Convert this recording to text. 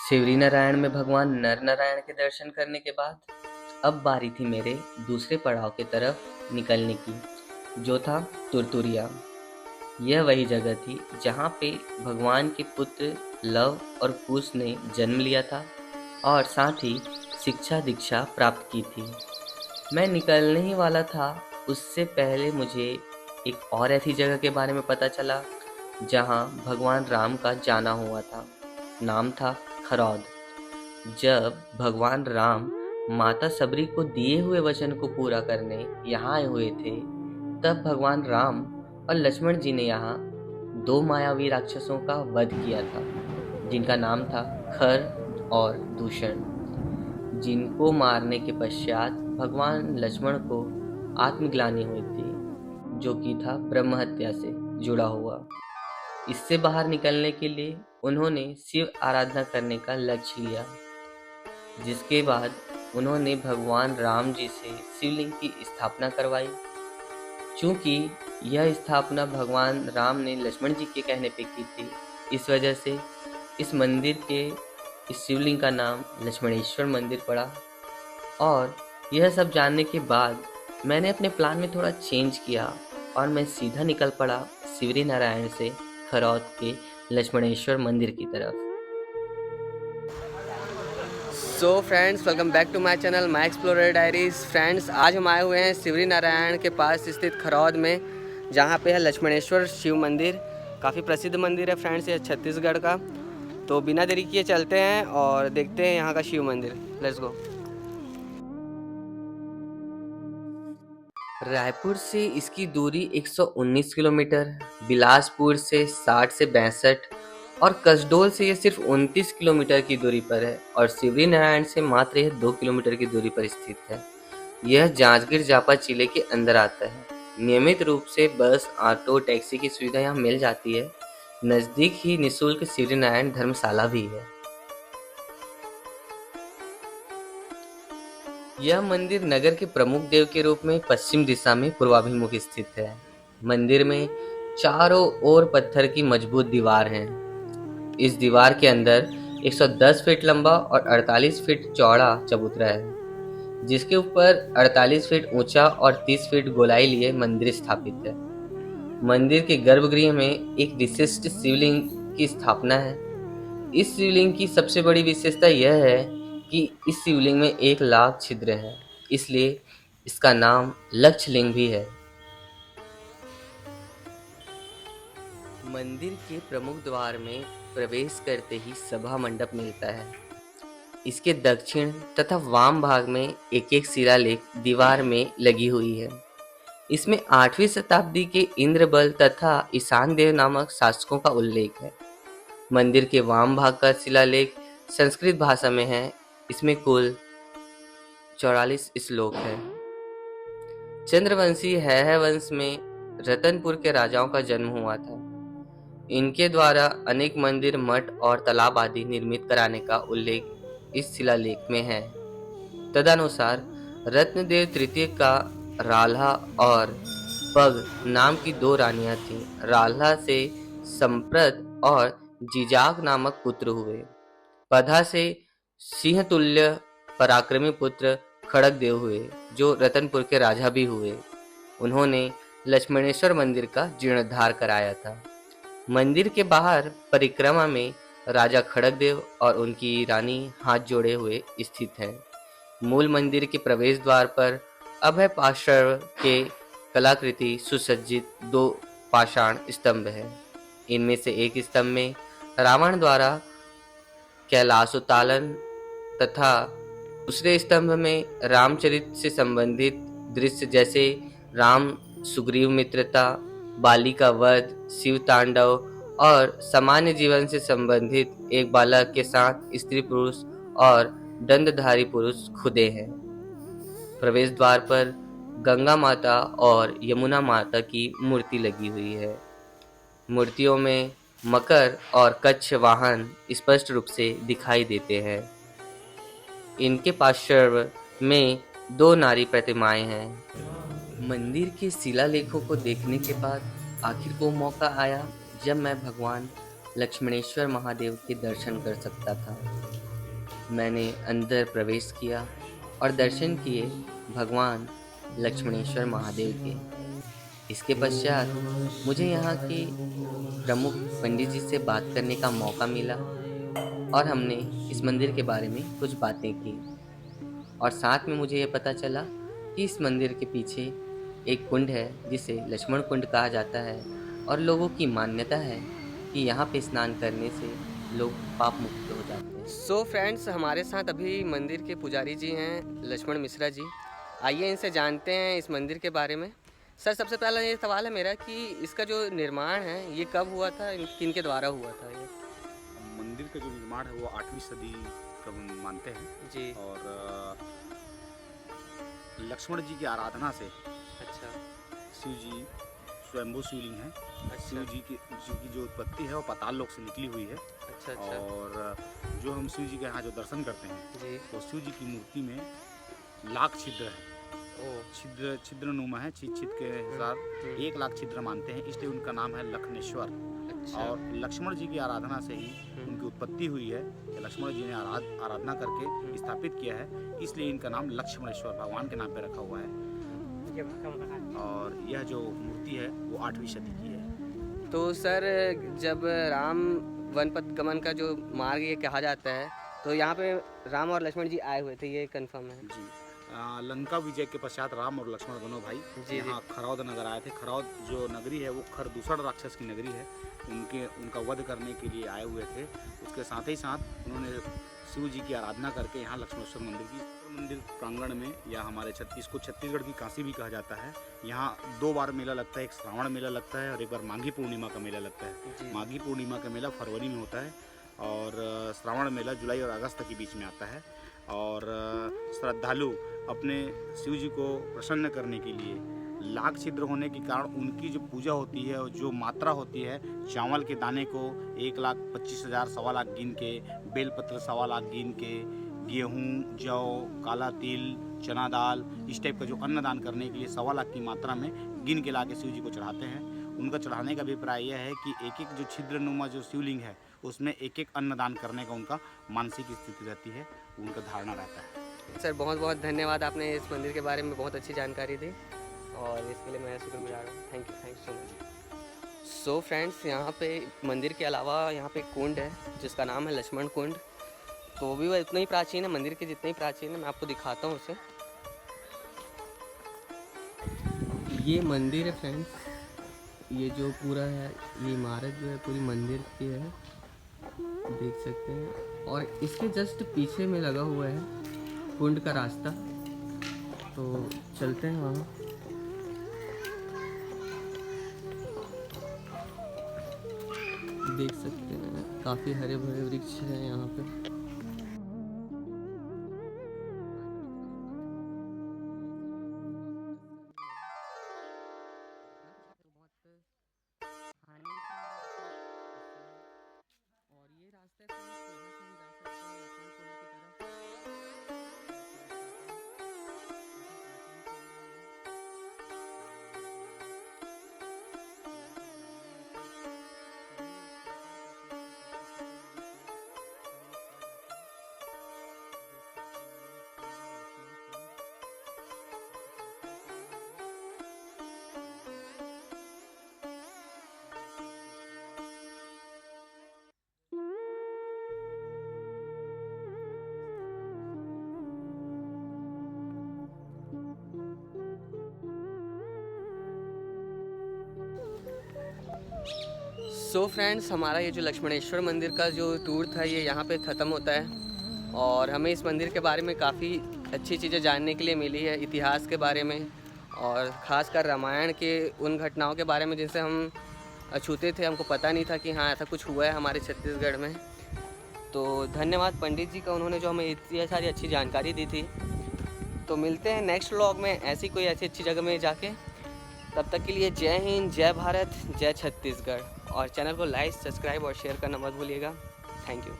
शिवरी नारायण में भगवान नर नारायण के दर्शन करने के बाद अब बारी थी मेरे दूसरे पड़ाव की तरफ निकलने की, जो था तुरतुरिया। यह वही जगह थी जहाँ पे भगवान के पुत्र लव और कुश ने जन्म लिया था और साथ ही शिक्षा दीक्षा प्राप्त की थी। मैं निकलने ही वाला था, उससे पहले मुझे एक और ऐसी जगह के बारे में पता चला जहाँ भगवान राम का जाना हुआ था। नाम था खरौद। जब भगवान राम माता सबरी को दिए हुए वचन को पूरा करने यहाँ आए हुए थे, तब भगवान राम और लक्ष्मण जी ने यहाँ दो मायावी राक्षसों का वध किया था, जिनका नाम था खर और दूषण। जिनको मारने के पश्चात भगवान लक्ष्मण को आत्मग्लानि हुई थी, जो कि था ब्रह्म हत्या से जुड़ा हुआ। इससे बाहर निकलने के लिए उन्होंने शिव आराधना करने का लक्ष्य लिया, जिसके बाद उन्होंने भगवान राम जी से शिवलिंग की स्थापना करवाई। चूंकि यह स्थापना भगवान राम ने लक्ष्मण जी के कहने पे की थी, इस वजह से इस मंदिर के इस शिवलिंग का नाम लक्ष्मणेश्वर मंदिर पड़ा। और यह सब जानने के बाद मैंने अपने प्लान में थोड़ा चेंज किया और मैं सीधा निकल पड़ा शिवरी नारायण से खरौद के लक्ष्मणेश्वर मंदिर की तरफ। So friends, welcome back to my channel my explorer diaries. Friends, आज हम आए हुए हैं शिवरी नारायण के पास स्थित खरौद में, जहाँ पे है लक्ष्मणेश्वर शिव मंदिर। काफ़ी प्रसिद्ध मंदिर है फ्रेंड्स, ये छत्तीसगढ़ का। तो बिना देरी किए चलते हैं और देखते हैं यहाँ का शिव मंदिर। Let's go. रायपुर से इसकी दूरी 119 किलोमीटर, बिलासपुर से 60 से 62 और कसडोल से यह सिर्फ 29 किलोमीटर की दूरी पर है और शिवरी नारायण से मात्र यह 2 किलोमीटर की दूरी पर स्थित है। यह जांजगीर चांपा जिले के अंदर आता है। नियमित रूप से बस, ऑटो, टैक्सी की सुविधा यहाँ मिल जाती है। नज़दीक ही निःशुल्क शिवरी नारायण धर्मशाला भी है। यह मंदिर नगर के प्रमुख देव के रूप में पश्चिम दिशा में पूर्वाभिमुख स्थित है। मंदिर में चारों ओर पत्थर की मजबूत दीवार है। इस दीवार के अंदर 110 फीट लंबा और 48 फीट चौड़ा चबूतरा है, जिसके ऊपर 48 फीट ऊंचा और 30 फीट गोलाई लिए मंदिर स्थापित है। मंदिर के गर्भगृह में एक विशिष्ट शिवलिंग की स्थापना है। इस शिवलिंग की सबसे बड़ी विशेषता यह है कि इस शिवलिंग में 1 लाख छिद्र हैं, इसलिए इसका नाम लक्षलिंग भी है। मंदिर के प्रमुख द्वार में प्रवेश करते ही सभा मंडप मिलता है। इसके दक्षिण तथा वाम भाग में एक एक शिलालेख दीवार में लगी हुई है। इसमें 8वीं शताब्दी के इंद्रबल तथा ईशान देव नामक शासकों का उल्लेख है। मंदिर के वाम भाग का शिलालेख संस्कृत भाषा में है। इसमें कुल 44 श्लोक है। चंद्रवंशी हैहय वंश में रतनपुर के राजाओं का जन्म हुआ था। इनके द्वारा अनेक मंदिर, मठ और तालाब आदि निर्मित कराने का उल्लेख इस शिलालेख में है। तदनुसार रत्नदेव तृतीय का राल्हा और पग नाम की 2 रानियां थीं। राल्हा से संप्रद और जिजाग नामक पुत्र हुए। पधा से सिंहतुल्य पराक्रमी पुत्र खड़गदेव हुए, जो रतनपुर के राजा भी हुए। उन्होंने लक्ष्मणेश्वर मंदिर का जीर्णोद्धार कराया था। मंदिर के बाहर परिक्रमा में राजा खड़गदेव और उनकी रानी हाथ जोड़े हुए स्थित हैं। मूल मंदिर के प्रवेश द्वार पर अभय पार्श्व के कलाकृति सुसज्जित 2 पाषाण स्तंभ है। इनमें से एक स्तंभ में रावण द्वारा कैलाशोत्तालन तथा दूसरे स्तंभ में रामचरित से संबंधित दृश्य, जैसे राम सुग्रीव मित्रता, बाली का वध, शिव तांडव और सामान्य जीवन से संबंधित एक बालक के साथ स्त्री पुरुष और दंडधारी पुरुष खुदे हैं। प्रवेश द्वार पर गंगा माता और यमुना माता की मूर्ति लगी हुई है। मूर्तियों में मकर और कच्छ वाहन स्पष्ट रूप से दिखाई देते हैं। इनके पार्श्व में 2 नारी प्रतिमाएं हैं। मंदिर के शिलालेखों को देखने के बाद आखिर वो मौका आया जब मैं भगवान लक्ष्मणेश्वर महादेव के दर्शन कर सकता था। मैंने अंदर प्रवेश किया और दर्शन किए भगवान लक्ष्मणेश्वर महादेव के। इसके पश्चात मुझे यहाँ के प्रमुख पंडित जी से बात करने का मौका मिला और हमने इस मंदिर के बारे में कुछ बातें की और साथ में मुझे ये पता चला कि इस मंदिर के पीछे एक कुंड है जिसे लक्ष्मण कुंड कहा जाता है और लोगों की मान्यता है कि यहाँ पे स्नान करने से लोग पाप मुक्त हो जाते हैं। सो फ्रेंड्स, हमारे साथ अभी मंदिर के पुजारी जी हैं लक्ष्मण मिश्रा जी। आइए इनसे जानते हैं इस मंदिर के बारे में। सर, सबसे पहला ये सवाल है मेरा कि इसका जो निर्माण है ये कब हुआ था, किनके द्वारा हुआ था ये? मंदिर का जो निर्माण है वो 8वीं सदी का मानते हैं जी। और लक्ष्मण जी की आराधना से अच्छा। शिव जी स्वयंभू शिवलिंग है। अच्छा। शिव जी की जो उत्पत्ति है वो पाताल लोक से निकली हुई है। अच्छा। अच्छा। और जो हम शिव जी के यहाँ जो दर्शन करते हैं जी। वो शिव जी की मूर्ति में लाख छिद्र है। छिद्रनुमा है। छिद्र के हिसाब 1 लाख छिद्र मानते हैं, इसलिए उनका नाम है लक्ष्मणेश्वर। अच्छा। और लक्ष्मण जी की आराधना से ही उनकी उत्पत्ति हुई है। लक्ष्मण जी ने आराधना करके स्थापित किया है, इसलिए इनका नाम लक्ष्मणेश्वर भगवान के नाम पे रखा हुआ है। और यह जो मूर्ति है वो 8वीं सदी की है। तो सर, जब राम वन पथ गमन का जो मार्ग ये कहा जाता है, तो यहाँ पे राम और लक्ष्मण जी आए हुए थे, ये कंफर्म है? जी। लंका विजय के पश्चात राम और लक्ष्मण दोनों भाई यहाँ खरौद नगर आए थे। खरौद जो नगरी है वो खरदूषण राक्षस की नगरी है। उनका वध करने के लिए आए हुए थे। उसके साथ ही साथ उन्होंने शिव जी की आराधना करके यहाँ लक्ष्मणेश्वर मंदिर प्रांगण में, या हमारे इसको छत्तीसगढ़ की काशी भी कहा जाता है। यहाँ 2 बार मेला लगता है। एक श्रावण मेला लगता है और एक बार माघी पूर्णिमा का मेला लगता है। माघी पूर्णिमा का मेला फरवरी में होता है और श्रावण मेला जुलाई और अगस्त के बीच में आता है। और श्रद्धालु अपने शिव जी को प्रसन्न करने के लिए लाख छिद्र होने के कारण उनकी जो पूजा होती है और जो मात्रा होती है, चावल के दाने को 1,25,000 सवा लाख गिन के, बेलपत्र सवा लाख गिन के, गेहूँ, जौ, काला तिल, चना दाल, इस टाइप का जो अन्नदान करने के लिए सवा लाख की मात्रा में गिन के ला के शिव जी को चढ़ाते हैं। उनका चढ़ाने का अभिप्राय यह है कि एक एक जो छिद्रनुमा जो शिवलिंग है उसमें एक एक अन्नदान करने का उनका मानसिक स्थिति रहती है, उनका धारणा रहता है। सर, बहुत बहुत धन्यवाद, आपने इस मंदिर के बारे में बहुत अच्छी जानकारी दी और इसके लिए मैं शुक्रगुजार हूँ। Thank you so much. So friends, यहाँ पे मंदिर के अलावा यहाँ पे कुंड है जिसका नाम है लक्ष्मण कुंड। तो वो भी वह इतना ही प्राचीन है, मंदिर के जितना ही प्राचीन है। मैं आपको दिखाता हूँ उसे। ये मंदिर है फ्रेंड्स, ये जो पूरा है, ये इमारत जो है पूरी मंदिर की है, देख सकते हैं। और इसके जस्ट पीछे में लगा हुआ है कुंड का रास्ता, तो चलते हैं वहाँ। देख सकते हैं काफ़ी हरे भरे वृक्ष हैं यहाँ पे। और ये रास्ते से यहाँ से भी जा सकते हैं लक्ष्मण कुंड की तरफ। सो फ्रेंड्स, हमारा ये जो लक्ष्मणेश्वर मंदिर का जो टूर था ये यहाँ पे ख़त्म होता है और हमें इस मंदिर के बारे में काफ़ी अच्छी चीज़ें जानने के लिए मिली है, इतिहास के बारे में और ख़ासकर रामायण के उन घटनाओं के बारे में जिनसे हम अछूते थे। हमको पता नहीं था कि हाँ ऐसा कुछ हुआ है हमारे छत्तीसगढ़ में। तो धन्यवाद पंडित जी का, उन्होंने जो हमें इतनी सारी अच्छी जानकारी दी थी। तो मिलते हैं नेक्स्ट व्लॉग में ऐसी कोई ऐसी अच्छी जगह में जाके। तब तक के लिए जय हिंद, जय भारत, जय छत्तीसगढ़। और चैनल को लाइक, सब्सक्राइब और शेयर करना मत भूलिएगा। Thank you.